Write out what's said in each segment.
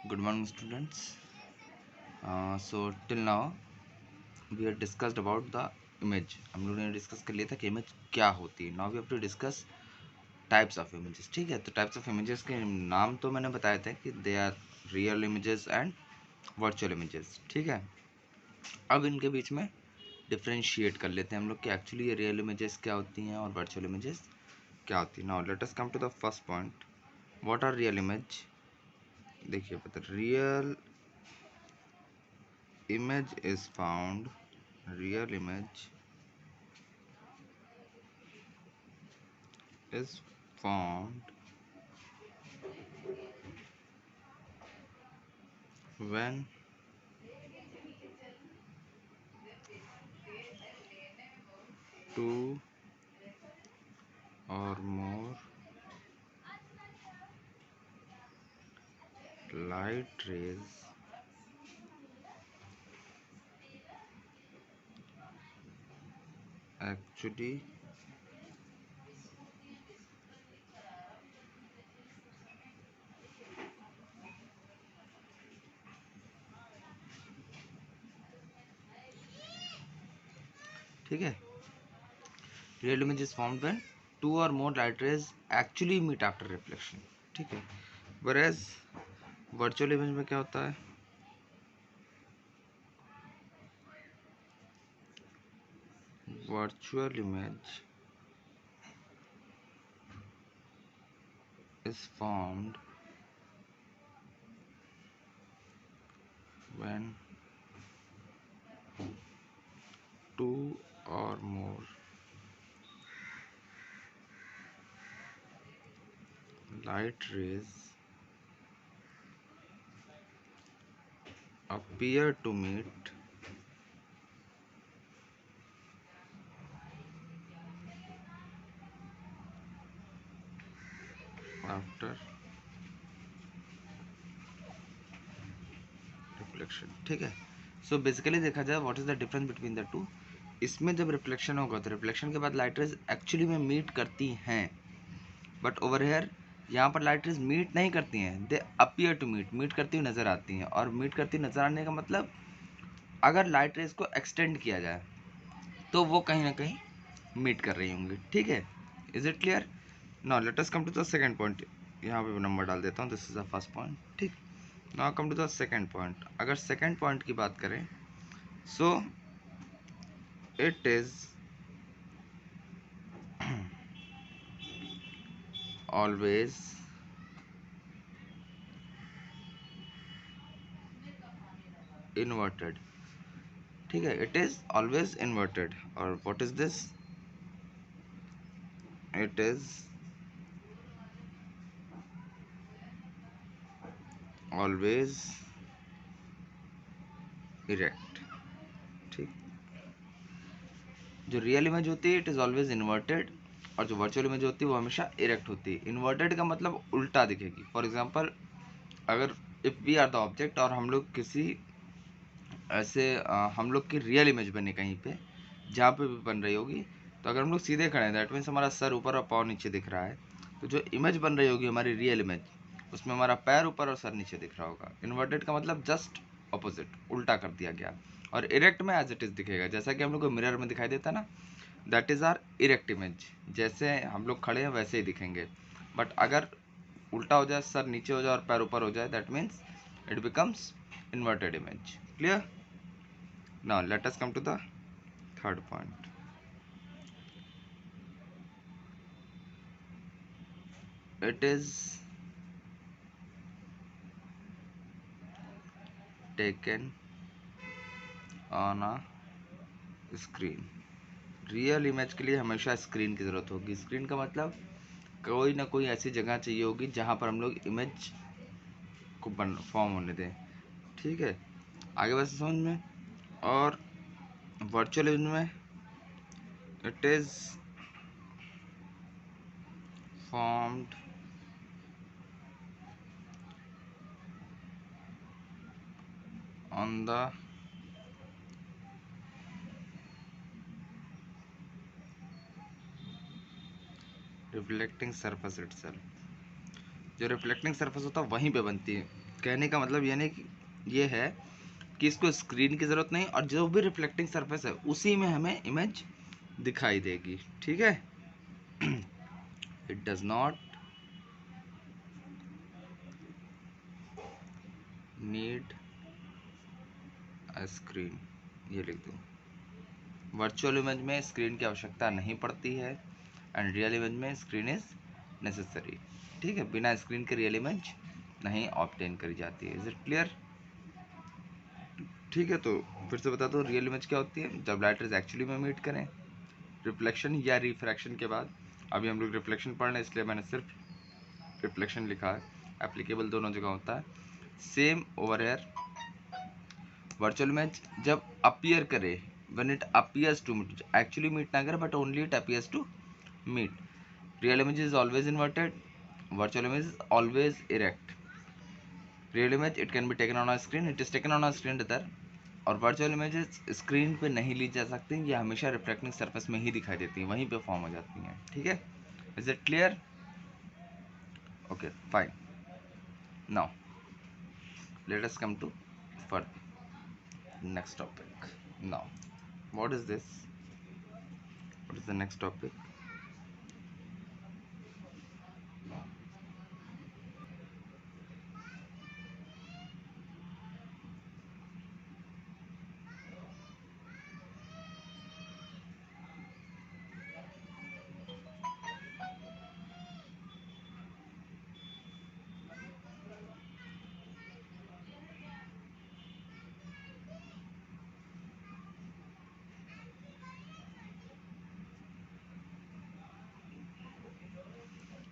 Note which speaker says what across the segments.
Speaker 1: Good morning, students. So till now we have discussed about the image. हम लोगों ने discuss कर लिया था कि इमेज क्या होती है. Now we have to discuss types of images. ठीक है, तो टाइप्स ऑफ इमेजेस के नाम तो मैंने बताए थे कि they are real images and virtual images. ठीक है, अब इनके बीच में डिफ्रेंशिएट कर लेते हैं हम लोग कि एक्चुअली ये रियल इमेजेस क्या होती हैं और वर्चुअल इमेजेस क्या होती है. Now let us come to the first point. What are real image? देखिए, पता real image is found real image is found when two or more light rays actually ठीक है, real image is formed when two or more light rays actually meet after reflection. ठीक है, whereas virtual image में क्या होता है? Virtual image is formed when two or more light rays appear to meet after reflection. ठीक है, so basically देखा जाए what is the difference between the two. इसमें जब रिफ्लेक्शन होगा तो रिफ्लेक्शन के बाद लाइट रेज एक्चुअली में मीट करती हैं, बट ओवर हेयर यहाँ पर लाइट रेज मीट नहीं करती हैं, दे अपीयर टू मीट करती हुई नज़र आती हैं. और मीट करती हुई नज़र आने का मतलब अगर लाइट रेज को एक्सटेंड किया जाए तो वो कहीं ना कहीं मीट कर रही होंगी. ठीक है, is it clear? Now let us come to the second point. यहाँ पे नंबर डाल देता हूँ, this is the first point. ठीक, now come to the second point. अगर सेकंड पॉइंट की बात करें, so it is always inverted. ठीक है, इट इज ऑलवेज इन्वर्टेड. और what is this? It is always erect. ठीक, जो रियल इमेज होती है इट इज ऑलवेज इन्वर्टेड, और जो वर्चुअल इमेज होती है वो हमेशा इरेक्ट होती है. इन्वर्टेड का मतलब उल्टा दिखेगी. फॉर एग्जांपल, अगर if we are the object और हम लोग किसी ऐसे हम लोग की रियल इमेज बने कहीं पे जहाँ पे भी बन रही होगी, तो अगर हम लोग सीधे खड़े हैं दैट मीन्स हमारा सर ऊपर और पाँव नीचे दिख रहा है. तो जो इमेज बन रही होगी हमारी रियल इमेज, उसमें हमारा पैर ऊपर और सर नीचे दिख रहा होगा. इन्वर्टेड का मतलब जस्ट अपोजिट, उल्टा कर दिया गया. और इरेक्ट में एज इट इज दिखेगा, जैसा कि हम लोग को मिरर में दिखाई देता ना, that is are erect image. जैसे हम लोग खड़े हैं वैसे ही दिखेंगे. बट अगर उल्टा हो जाए, सर नीचे हो जाए और पैर ऊपर हो जाए, that means it becomes inverted image. Clear? Now let us come to the third point. It is taken on a screen. Real image के लिए हमेशा स्क्रीन की ज़रूरत होगी. स्क्रीन का मतलब कोई ना कोई ऐसी जगह चाहिए होगी जहाँ पर हम लोग इमेज को फॉर्म होने दें. ठीक है, आगे बस समझ में. और वर्चुअल इमेज में it is formed on the reflecting surface itself. जो रिफ्लेक्टिंग सरफेस होता है वहीं पे बनती है, कहने का मतलब ये है कि इसको स्क्रीन की ज़रूरत नहीं, और जो भी रिफ्लेक्टिंग सरफेस है उसी में हमें इमेज दिखाई देगी। ठीक है, it does not need a screen, ये लिख दूँ। वर्चुअल इमेज में स्क्रीन की आवश्यकता नहीं पड़ती है, एंड रियल इमेज में स्क्रीन इज नेसेसरी। ठीक है, बिना स्क्रीन के रियल इमेज नहीं ऑब्टेन करी जाती है। Is it clear? ठीक है, तो फिर से बता दो, रियल इमेज क्या होती है? जब लाइट रेज एक्चुअली में मीट करें रिफ्लेक्शन या रिफ्रैक्शन के बाद। अभी हम लोग रिफ्लेक्शन पढ़ रहे हैं, इसलिए मैंने सिर्फ रिफ्लेक्शन लिखा है, एप्लीकेबल दोनों जगह होता है। Same over air, virtual image जब अपीयर करे, when it appears to meet, actually meet ना करे but only it appears to meet. Real image is always inverted, virtual image is always erect. Real image it can be taken on a screen, it is taken on a screen rather, और virtual images screen पे नहीं ली जा सकती, ये हमेशा reflecting surface में ही दिखाई देती हैं, वहीं पे फॉर्म हो जाती हैं। ठीक है, is it clear? Okay fine, now let us come to further next topic. Now what is this, what is the next topic?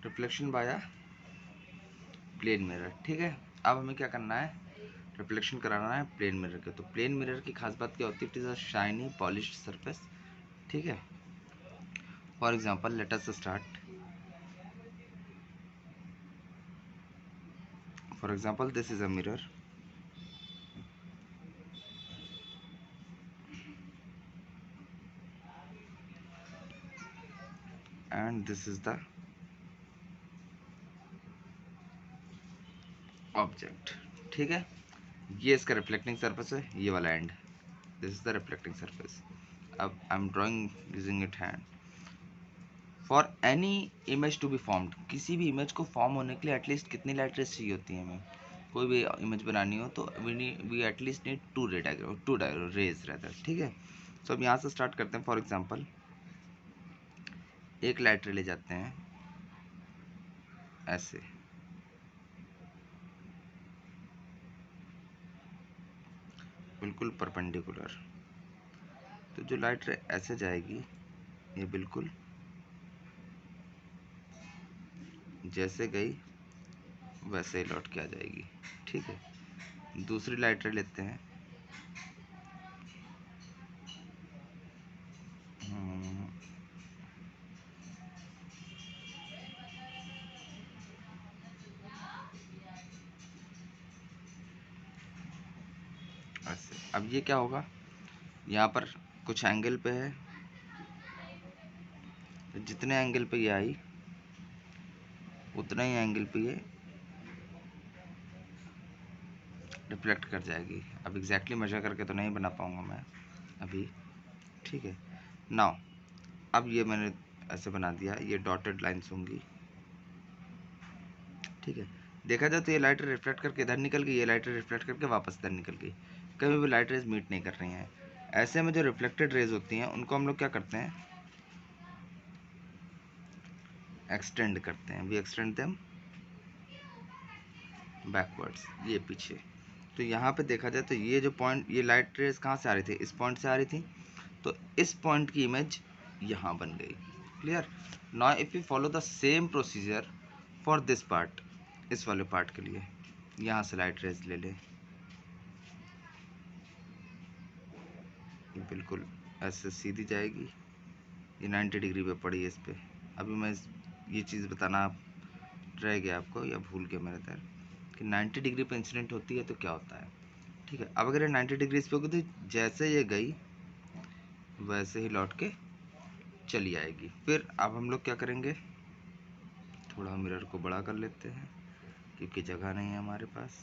Speaker 1: Reflection by plane mirror. ठीक है, अब हमें क्या करना है? रिफ्लेक्शन कराना है प्लेन मिरर के। तो प्लेन मिरर की खास बात क्या होती है? It is a shiny polished surface. ठीक है, for example let us start. For example this is a mirror, and this is the object. ठीक है, ये इसका रिफ्लेक्टिंग सरफेस है, ये वाला end, this is the reflecting surface. अब I am drawing using it hand. For any image to be formed, किसी भी इमेज को फॉर्म होने के लिए एटलीस्ट कितनी लाइट रेज चाहिए होती है हमें? कोई भी इमेज बनानी हो तो we at least need two rays रहता। ठीक है, सो अब यहाँ से स्टार्ट करते हैं। फॉर एग्जांपल एक लाइट रे ले जाते हैं ऐसे, बिल्कुल परपेंडिकुलर। तो जो लाइट रे ऐसे जाएगी, ये बिल्कुल जैसे गई वैसे ही लौट के आ जाएगी। ठीक है, दूसरी लाइट रे लेते हैं, ऐसे। अब ये क्या होगा? यहाँ पर कुछ एंगल पे है, जितने एंगल पे ये आई उतना ही एंगल पे ये रिफ्लेक्ट कर जाएगी। अब एग्जैक्टली मेजर करके तो नहीं बना पाऊंगा मैं अभी। ठीक है, नाउ अब ये मैंने ऐसे बना दिया, ये डॉटेड लाइन्स होंगी। ठीक है, देखा जाए तो ये लाइट रिफ्लेक्ट करके इधर निकल गई, ये लाइट रिफ्लेक्ट करके वापस इधर निकल गई, कभी भी लाइट रेज मीट नहीं कर रही हैं। ऐसे में जो रिफ्लेक्टेड रेज होती हैं उनको हम लोग क्या करते हैं? एक्सटेंड करते हैं, वी एक्सटेंड देम बैकवर्ड्स, ये पीछे। तो यहाँ पे देखा जाए तो ये जो पॉइंट, ये लाइट रेज कहाँ से आ रही थी? इस पॉइंट से आ रही थी, तो इस पॉइंट की इमेज यहाँ बन गई। Clear? Now if you follow the same procedure for this part, इस वाले पार्ट के लिए यहाँ से लाइट रेज ले ले, बिल्कुल ऐसे सीधी जाएगी, ये 90 डिग्री पे पड़ी है इस पर। अभी मैं ये चीज़ बताना रह गया आपको या भूल गया मेरे तरह कि 90 डिग्री पे इंसिडेंट होती है तो क्या होता है। ठीक है, अब अगर ये 90 डिग्री पे होगी तो जैसे ये गई वैसे ही लौट के चली आएगी। फिर अब हम लोग क्या करेंगे? थोड़ा मिरर को बड़ा कर लेते हैं क्योंकि जगह नहीं है हमारे पास।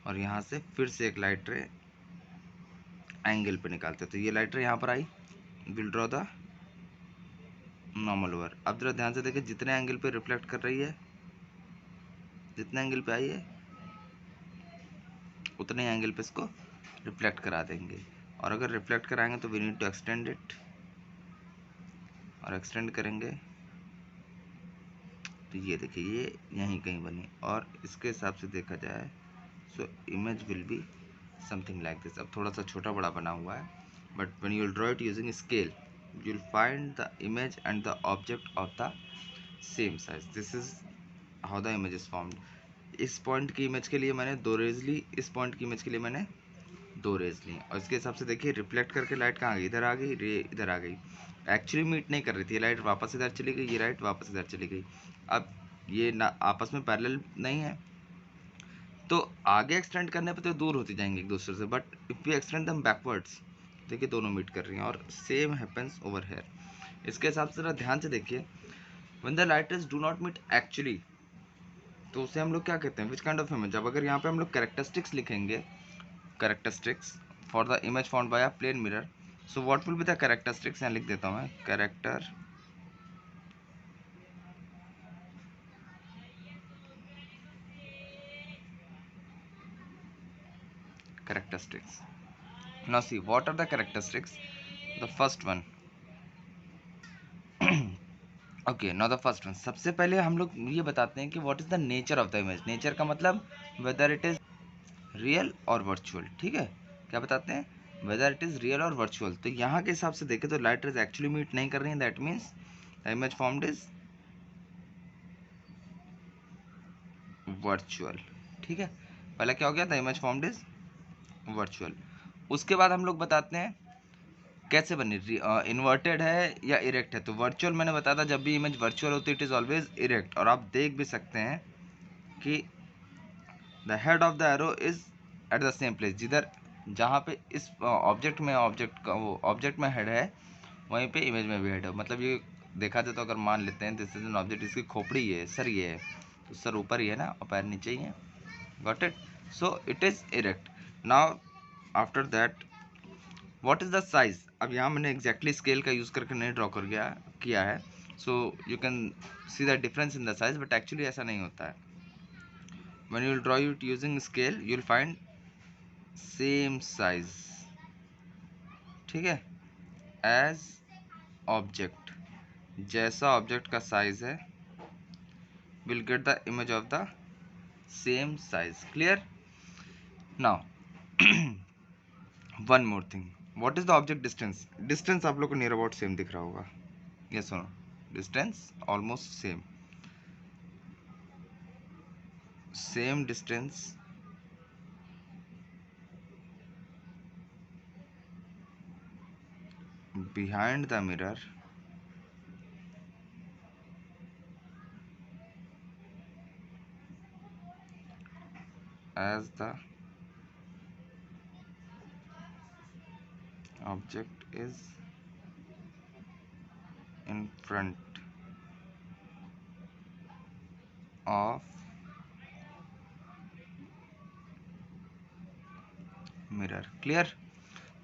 Speaker 1: और यहाँ से फिर से एक लाइट रे एंगल पे निकालते हैं। तो ये लाइट रे यहाँ पर I, will draw the normal over. अब जरा ध्यान से देखिए, जितने एंगल पे रिफ्लेक्ट कर रही है, जितने एंगल पे आई है उतने एंगल पे इसको रिफ्लेक्ट करा देंगे। और अगर रिफ्लेक्ट कराएंगे तो we need to extend it, और एक्सटेंड करेंगे तो ये देखिए ये यहीं कहीं बनी। और इसके हिसाब से देखा जाए so image will be something like this. अब थोड़ा सा छोटा बड़ा बना हुआ है, but when you will draw it using scale you will find the image and the object of the same size. This is how the image is formed. इस point की इमेज के लिए मैंने 2 रेज ली, इस पॉइंट की image के लिए मैंने 2 रेज ली, और इसके हिसाब से देखिए रिफ्लेक्ट करके लाइट कहाँ गई, इधर आ गई, रे इधर आ गई। एक्चुअली मीट नहीं कर रही थी, लाइट वापस इधर चली गई, ये लाइट वापस इधर चली गई। अब ये ना आपस में पैरेलल नहीं है, तो आगे एक्सटेंड करने पे तो दूर होती जाएंगे एक दूसरे से, but if we extend them backwards, देखिए दोनों मीट कर रही हैं। और सेम हैपेंस ओवर हेयर। इसके हिसाब से जरा ध्यान से देखिए, when the light rays do not meet actually, तो उसे हम लोग क्या कहते हैं, विच काइंड ऑफ इमेज। अब अगर यहाँ पे हम लोग कैरेक्टरिस्टिक्स लिखेंगे, characteristics for the image found by a plane mirror, so what will be the characteristics, यहाँ लिख देता हूँ मैं, characteristics. Now see, what are the characteristics? The first one. Okay, now the first one. सबसे पहले हम लोग ये बताते हैं कि what is the nature of the image. Nature का मतलब वेदर इट इज रियल और वर्चुअल। ठीक है, क्या बताते हैं, वेदर इट इज रियल और वर्चुअल। तो यहाँ के हिसाब से देखें तो लाइट रेज एक्चुअली मीट नहीं कर रही है, that means the image formed is virtual. ठीक है, पहले क्या हो गया, the image formed is virtual. उसके बाद हम लोग बताते हैं कैसे बनी, इन्वर्टेड है या इरेक्ट है। तो वर्चुअल मैंने बताया था, जब भी इमेज वर्चुअल होती है इट इज ऑलवेज इरेक्ट। और आप देख भी सकते हैं कि the head of the arrow is at the same place, जिधर जहाँ पे इस ऑब्जेक्ट में ऑब्जेक्ट में हेड है, वहीं पे इमेज में भी हेड है। मतलब ये देखा जाए तो अगर मान लेते हैं दिस इज एन ऑब्जेक्ट, इसकी खोपड़ी ये है, सर ये है, तो सर ऊपर ही है ना और पैर नीचे ही है। Got it, so it is erect. Now after that what is the size. अब यहाँ मैंने एग्जैक्टली स्केल का यूज़ करके नहीं ड्रॉ किया है, so you can see the difference in the size, but actually ऐसा नहीं होता है। When you will draw it using scale you will find same size, ठीक है, एज ऑब्जेक्ट, जैसा ऑब्जेक्ट का साइज है will get the image of the same size. Clear. Now one more thing, what is the object distance. Distance आप लोग को near about same दिख रहा होगा, यस और no, distance almost same distance behind the mirror as the object is in front of mirror। Clear.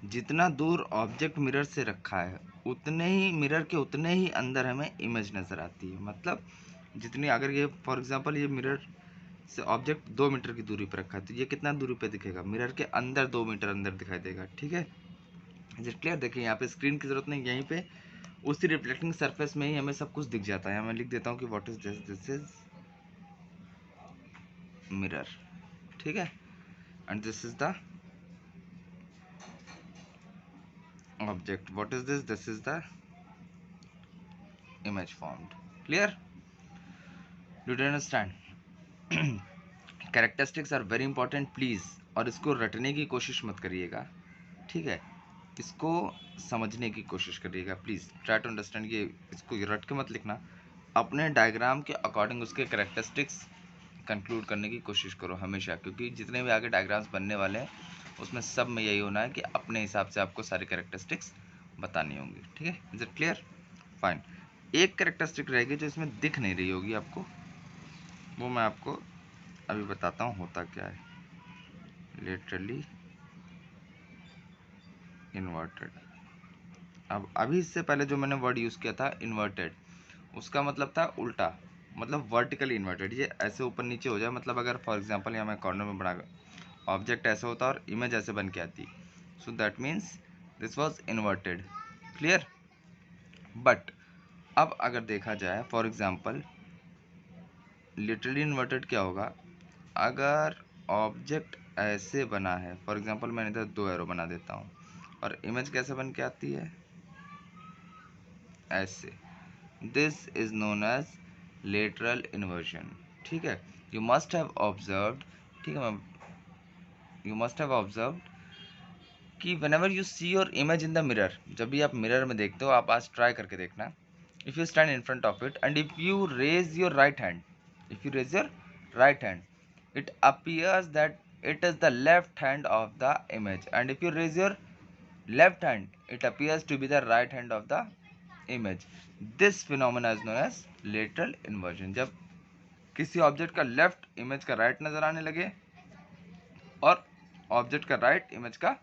Speaker 1: जितना दूर object mirror से रखा है उतने ही मिरर के उतने ही अंदर हमें इमेज नज़र आती है। मतलब जितनी, अगर ये फॉर एग्जांपल ये मिरर से ऑब्जेक्ट 2 मीटर की दूरी पर रखा है, तो ये कितना दूरी पे दिखेगा, मिरर के अंदर 2 मीटर अंदर दिखाई देगा। ठीक है, इज इट क्लियर। देखिए यहाँ पे स्क्रीन की जरूरत नहीं, यहीं पे उसी रिफ्लेक्टिंग सरफेस में ही हमें सब कुछ दिख जाता है। मैं लिख देता हूँ कि what is this, this is mirror. ठीक है, and this is the object, what is this, this is the image formed। clear, did you understand। characteristics are very important please, और इसको रटने की कोशिश मत करिएगा, ठीक है, इसको समझने की कोशिश करिएगा प्लीज, ट्राई टू अंडरस्टैंड। ये इसको रट के मत लिखना, अपने डायग्राम के अकॉर्डिंग उसके कैरेक्टरिस्टिक्स कंक्लूड करने की कोशिश करो हमेशा, क्योंकि जितने भी आगे डायग्राम्स बनने वाले हैं उसमें सब में यही होना है कि अपने हिसाब से आपको सारी कैरेक्टरिस्टिक्स बतानी होंगी। ठीक है, इज इट क्लियर, फाइन। एक कैरेक्टरिस्टिक रहेगी जो इसमें दिख नहीं रही होगी आपको, वो मैं आपको अभी बताता हूँ होता क्या है। Laterally inverted. अब अभी इससे पहले जो मैंने वर्ड यूज़ किया था इन्वर्टेड, उसका मतलब था उल्टा, मतलब वर्टिकली इन्वर्टेड, ये ऐसे ऊपर नीचे हो जाए। मतलब अगर फॉर एग्जांपल यहाँ मैं कॉर्नर में बना ऑब्जेक्ट ऐसे होता और इमेज ऐसे बन के आती, so that means this was inverted. Clear. But अब अगर देखा जाए फॉर एग्जांपल लिटरली इन्वर्टेड क्या होगा, अगर ऑब्जेक्ट ऐसे बना है, फॉर एग्जांपल मैंने इधर दो एरो बना देता हूँ और इमेज कैसे बन के आती है, ऐसे, this is known as lateral inversion. ठीक है, यू मस्ट हैव ऑब्जर्व्ड, ठीक है, यू मस्ट हैव ऑब्जर्व्ड कि whenever you see your image in the mirror, जब भी आप मिरर में देखते हो, आप आज ट्राई करके देखना, if you stand in front of it and if you raise your right hand, if you raise your right hand, it appears that it is the left hand of the image, and if you raise your left hand, it appears to be the right hand of the image. This phenomena is known as lateral inversion। जब किसी object का left image का right नजर आने लगे और object का right image का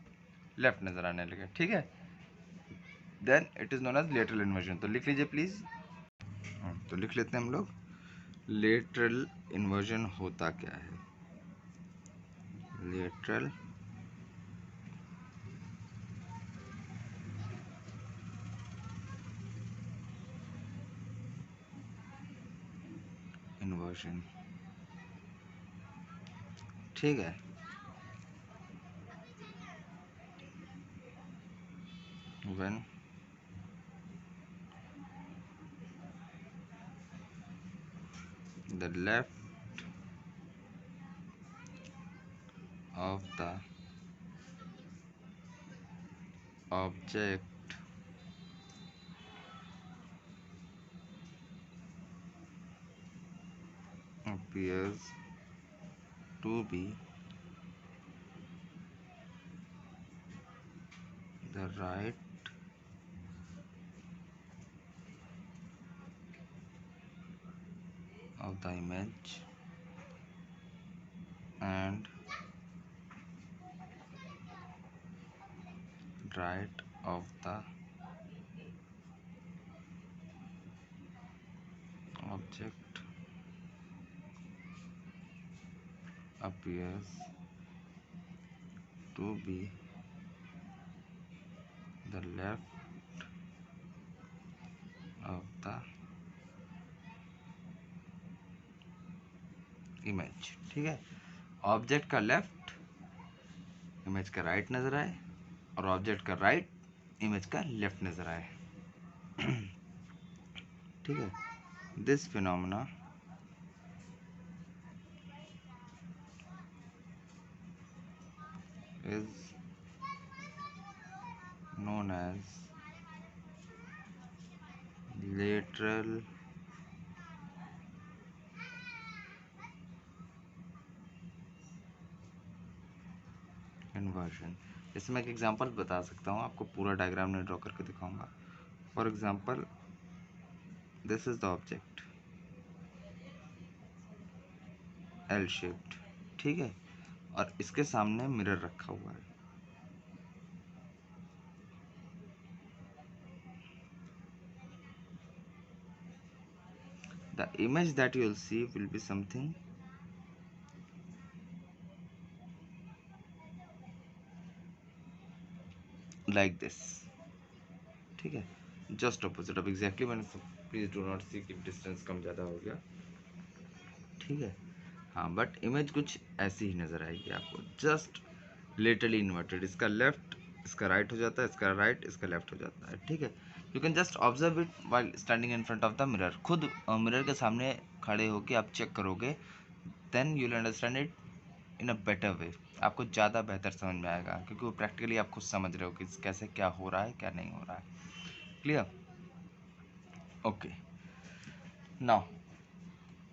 Speaker 1: लेफ्ट नजर आने लगे, ठीक है, then it is known as lateral inversion. तो लिख लीजिए प्लीज। तो लिख लेते हैं हम लोग, लेटरल इन्वर्जन होता क्या है। लेटरल इन्वर्जन, ठीक है, when the left of the object appears to be the right of the image and right of the object appears to be the left of the image। ठीक है, object का left image का right नजर आए और object का right image का left नजर आए। ठीक है, this phenomena is known as lateral inversion. इसमें एक एग्जांपल बता सकता हूँ, आपको पूरा डायग्राम नहीं ड्रॉ करके दिखाऊंगा। For example this is the object L shaped, ठीक है, और इसके सामने मिरर रखा हुआ है। The image that you will see will be something like this। ठीक है, जस्ट ऑपोजिट। अब एग्जैक्टली मैंने, प्लीज डू नॉट सी कि डिस्टेंस कम ज़्यादा हो गया, ठीक है, हाँ, बट इमेज कुछ ऐसी ही नज़र आएगी आपको, जस्ट लेटरली इन्वर्टेड। इसका लेफ्ट इसका राइट हो जाता है, इसका राइट इसका लेफ्ट हो जाता है। ठीक है, you can just observe it while standing in front of the mirror. खुद मिरर के सामने खड़े होके आप चेक करोगे, then you will understand it in a better way. आपको ज़्यादा बेहतर समझ में आएगा, क्योंकि वो प्रैक्टिकली आप खुद समझ रहे हो कि कैसे क्या हो रहा है क्या नहीं हो रहा है। Clear? Okay, now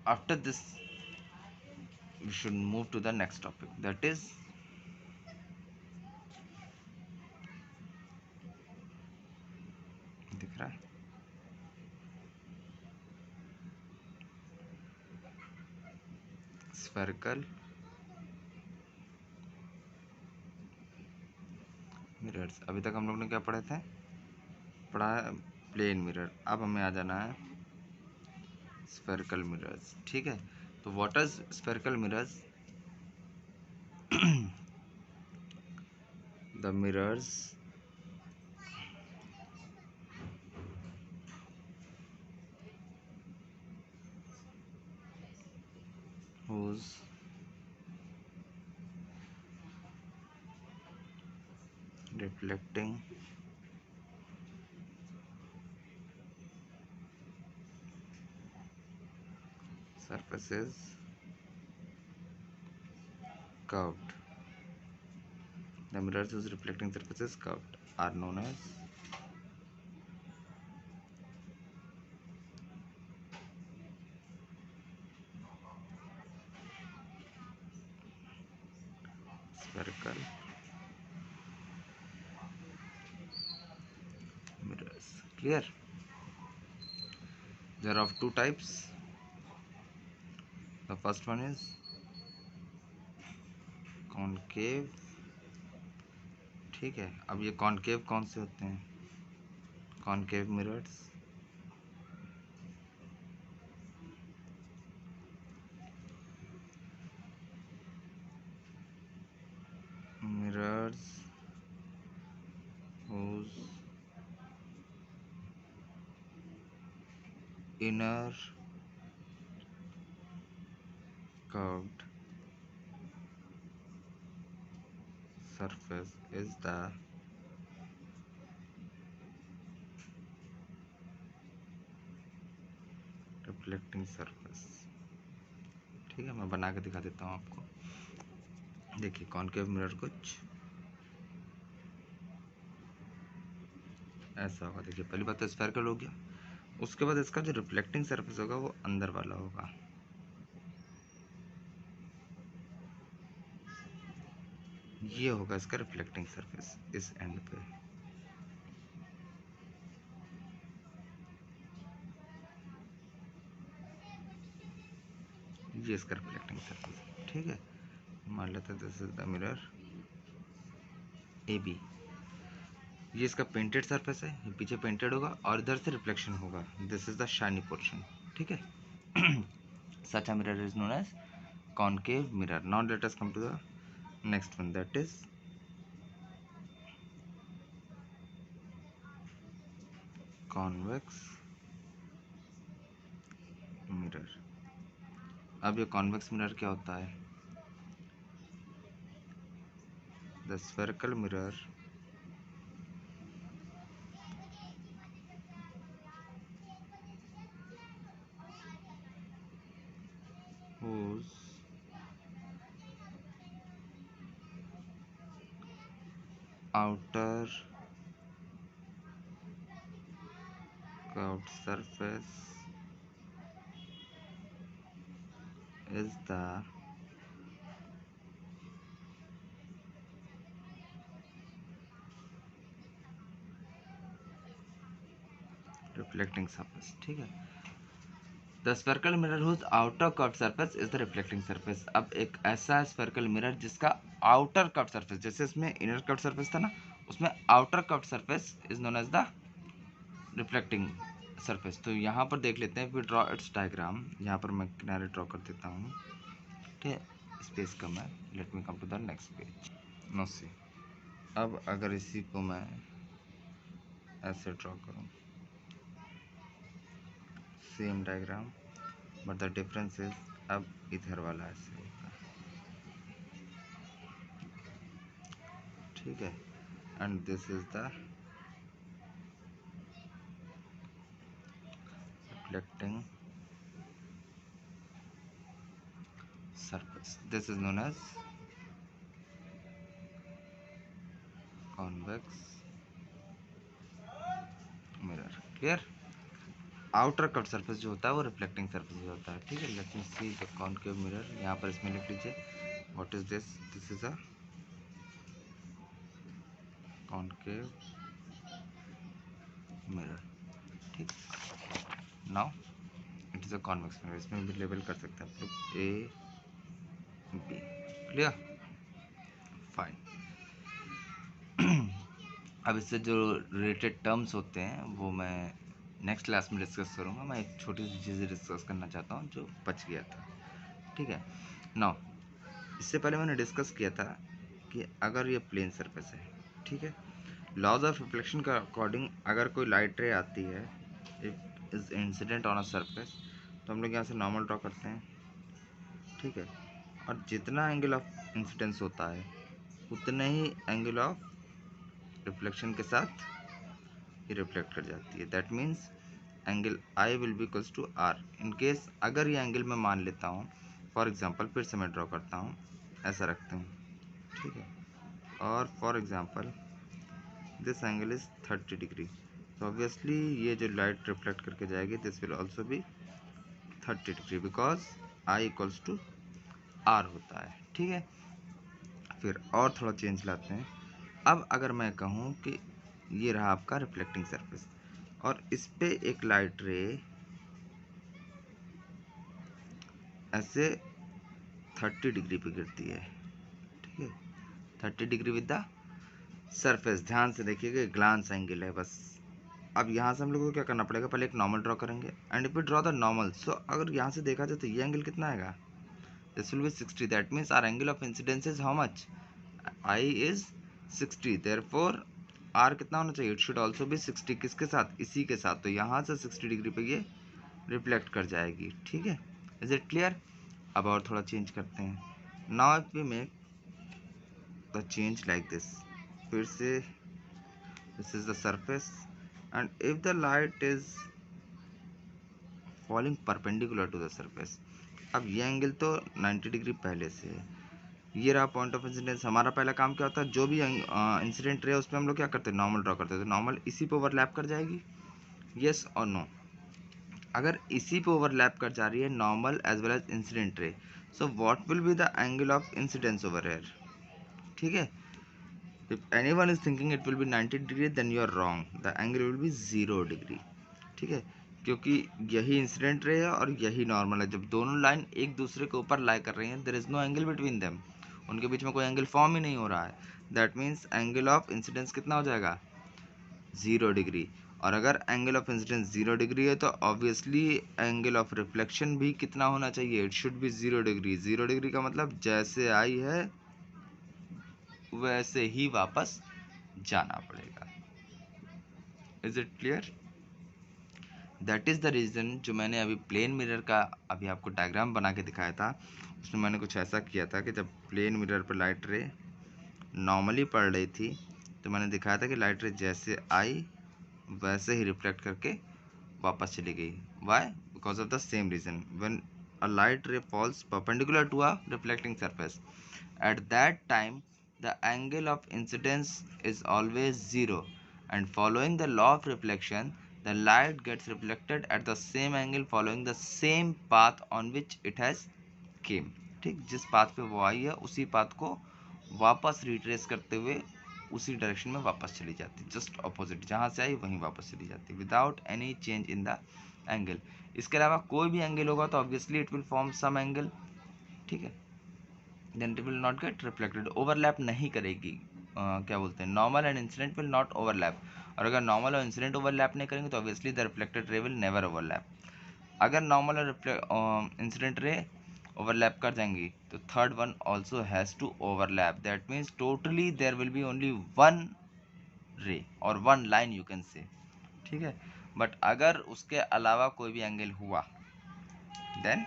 Speaker 1: after this we should move to the next topic, that is दिख रहा है, spherical मिरर्स। अभी तक हम लोग ने क्या पढ़े थे, पढ़ा है प्लेन मिरर। अब हमें आ जाना है स्फेरिकल मिरर्स। ठीक है, तो what is spherical mirrors? The mirrors whose reflecting surface is curved. The mirrors whose reflecting surface is curved are known as spherical mirrors. Clear? There are of two types. The first one is concave. ठीक है, अब ये concave कौन से होते हैं? Concave mirrors mirrors whose inner curved surface is the reflecting surface. ठीक है, मैं बना के दिखा देता हूँ आपको। देखिए कॉनकेव मिरर कुछ ऐसा होगा। देखिए पहली बात तो स्फेरिकल हो गया, उसके बाद इसका जो रिफ्लेक्टिंग सरफेस होगा वो अंदर वाला होगा। ये होगा इसका रिफ्लेक्टिंग सरफेस इस एंड पे। ये इसका रिफ्लेक्टिंग सरफेस। ठीक है, मान लेते हैं this is the mirror A B. ये इसका पेंटेड सरफेस है, ये पीछे पेंटेड होगा और इधर से रिफ्लेक्शन होगा। This is the shiny portion. ठीक है, such a mirror is known as concave mirror. Now let us come to the next one, that is convex mirror. अब ये convex mirror क्या होता है? The spherical mirror whose outer curved surface is the reflecting surface. ठीक है, the spherical mirror whose outer curve surface is the reflecting surface. अब एक ऐसा स्फेरिकल मिरर जिसका आउटर कर्व सरफेस, जैसे इसमें इनर कर्व सरफेस था ना, उसमें outer curve surface is known as the reflecting surface. तो यहाँ पर देख लेते हैं, वी ड्रॉ इट्स डायग्राम। यहाँ पर मैं किनारे ड्रॉ कर देता हूँ। ठीक है, स्पेस कम है, let me come to the next page. No see, अब अगर इसी को मैं ऐसे ड्रॉ करूँ, same diagram but the difference is अब इधर वाला ऐसे होता है। ठीक है, and this is the reflecting surface. This is known as convex mirror. Clear? Outer cut surface जो होता है वो रिफ्लेक्टिंग सरफेस होता है। ठीक है, let me see the concave mirror. यहाँ पर इसमें लिख लीजिए what is this, this is a concave mirror. ठीक, now it is a convex mirror. इसमें भी लेबल कर सकते हैं आप लोग ए बी। क्लियर? फाइन। अब इससे जो रिलेटेड टर्म्स होते हैं वो मैं नेक्स्ट क्लास में डिस्कस करूँगा। मैं एक छोटी सी चीज़ें डिस्कस करना चाहता हूँ जो बच गया था, ठीक है। नाउ इससे पहले मैंने डिस्कस किया था कि अगर ये प्लेन सरफेस है, ठीक है, लॉज ऑफ रिफ्लेक्शन का अकॉर्डिंग अगर कोई लाइट रे आती है if is incident on a surface, तो हम लोग यहाँ से नॉर्मल ड्रॉ करते हैं, ठीक है, और जितना एंगल ऑफ इंसिडेंस होता है उतने ही एंगल ऑफ रिफ्लेक्शन के साथ ये रिफ्लेक्ट कर जाती है। That means angle I will be equals to R. In case अगर ये एंगल मैं मान लेता हूँ, फॉर एग्जांपल फिर से मैं ड्रॉ करता हूँ, ऐसा रखते हूँ, ठीक है, और for example this angle is 30 degree, तो ऑब्वियसली ये जो लाइट रिफ्लेक्ट करके जाएगी this will also be 30 degree because I equals to R होता है, ठीक है। फिर और थोड़ा चेंज लाते हैं। अब अगर मैं कहूँ कि ये रहा आपका रिफ्लेक्टिंग सरफेस और इस पे एक लाइट रे ऐसे 30 डिग्री पे गिरती है, ठीक है, 30 डिग्री विद द सरफेस। ध्यान से देखिएगा, ग्लांस एंगल है बस। अब यहाँ से हम लोग को क्या करना पड़ेगा, पहले एक नॉर्मल ड्रॉ करेंगे and if we draw the normal, so अगर यहाँ से देखा जाए तो ये एंगल कितना आएगा, this will be 60। That means our angle of incidence is how much, I is 60, therefore R कितना होना चाहिए, इट शुड ऑल्सो बी 60। किसके साथ, इसी के साथ, तो यहाँ से 60 डिग्री पे ये रिफ्लेक्ट कर जाएगी, ठीक है। Is it clear? अब और थोड़ा चेंज करते हैं। Now if we make the change like this, फिर से this is the surface and if the light is falling perpendicular to the surface, अब ये एंगल तो 90 डिग्री पहले से है, ये रहा पॉइंट ऑफ इंसिडेंस। हमारा पहला काम क्या होता है, जो भी इंसिडेंट रहे उस पर हम लोग क्या करते हैं, नॉर्मल ड्रॉ करते हैं, तो नॉर्मल इसी पे ओवरलैप कर जाएगी, यस और नो। अगर इसी पे ओवरलैप कर जा रही है normal as well as incident ray, so what will be the angle of incidence over here, ठीक है। If anyone is thinking it will be 90 degree then you are wrong, the angle will be 0 degree, ठीक है, क्योंकि यही incident ray है और यही normal है। जब दोनों लाइन एक दूसरे के ऊपर लाई कर रही हैं, there is no angle between them, उनके बीच में कोई एंगल फॉर्म ही नहीं हो रहा है। That means angle of incidence कितना हो जाएगा, 0 डिग्री। और अगर एंगल ऑफ इंसिडेंस 0 डिग्री है तो ऑब्वियसली एंगल ऑफ रिफ्लेक्शन भी कितना होना चाहिए, it should be 0 degree. 0 degree का मतलब जैसे आई है वैसे ही वापस जाना पड़ेगा। Is it clear? That is the reason जो मैंने अभी प्लेन मिरर का अभी आपको डायग्राम बना के दिखाया था, उसमें मैंने कुछ ऐसा किया था कि जब प्लेन मिरर पर लाइट रे नॉर्मली पड़ रही थी तो मैंने दिखाया था कि लाइट रे जैसे आई वैसे ही रिफ्लेक्ट करके वापस चली गई। Why? Because of the same reason, when a light ray falls perpendicular to a reflecting surface, at that time the angle of incidence is always 0, and following the law of reflection the light gets reflected at the same angle following the same path on which it has came। ठीक, जिस path पे वो आई है उसी path को वापस retrace करते हुए उसी डायरेक्शन में वापस चली जाती है, जस्ट ऑपोजिट, जहाँ से आई वहीं वापस चली जाती है, without any change in the angle. इसके अलावा कोई भी एंगल होगा तो obviously it will form some angle, ठीक है, then it will not get reflected, overlap नहीं करेगी। क्या बोलते हैं, normal and incident will not overlap, और अगर नॉर्मल और इंसिडेंट ओवरलैप नहीं करेंगे तो obviously the reflected ray will never overlap. अगर नॉर्मल और इंसिडेंट रे ओवरलैप कर जाएंगी तो third one also has to overlap, that means totally there will be only one ray और one line you can say, ठीक है। But अगर उसके अलावा कोई भी एंगल हुआ then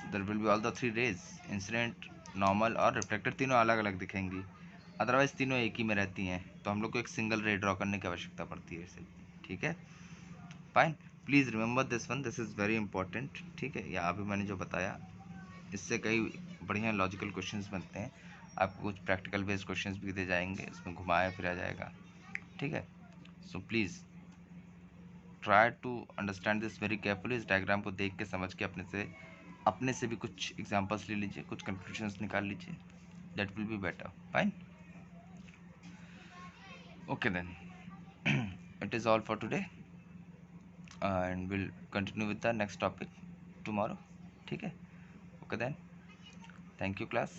Speaker 1: there will be all the three rays, incident, normal और रिफ्लेक्टेड, तीनों अलग अलग दिखेंगी। अदरवाइज तीनों एक ही में रहती हैं, तो हम लोग को एक सिंगल रे ड्रॉ करने की आवश्यकता पड़ती है इसे, ठीक है। Fine, please remember this one, this is very important, ठीक है। या अभी मैंने जो बताया इससे कई बढ़िया लॉजिकल क्वेश्चंस बनते हैं, आपको कुछ प्रैक्टिकल बेस्ड क्वेश्चंस भी दे जाएंगे, इसमें घुमाया फिरा जाएगा, ठीक है। So please try to understand this very carefully. इस डायग्राम को देख के समझ के अपने से भी कुछ एग्जांपल्स ले लीजिए, कुछ कंक्लूजन्स निकाल लीजिए, that will be better. Fine, okay then it is all for today and we'll continue with the next topic tomorrow, ठीक है। Okay then, thank you class.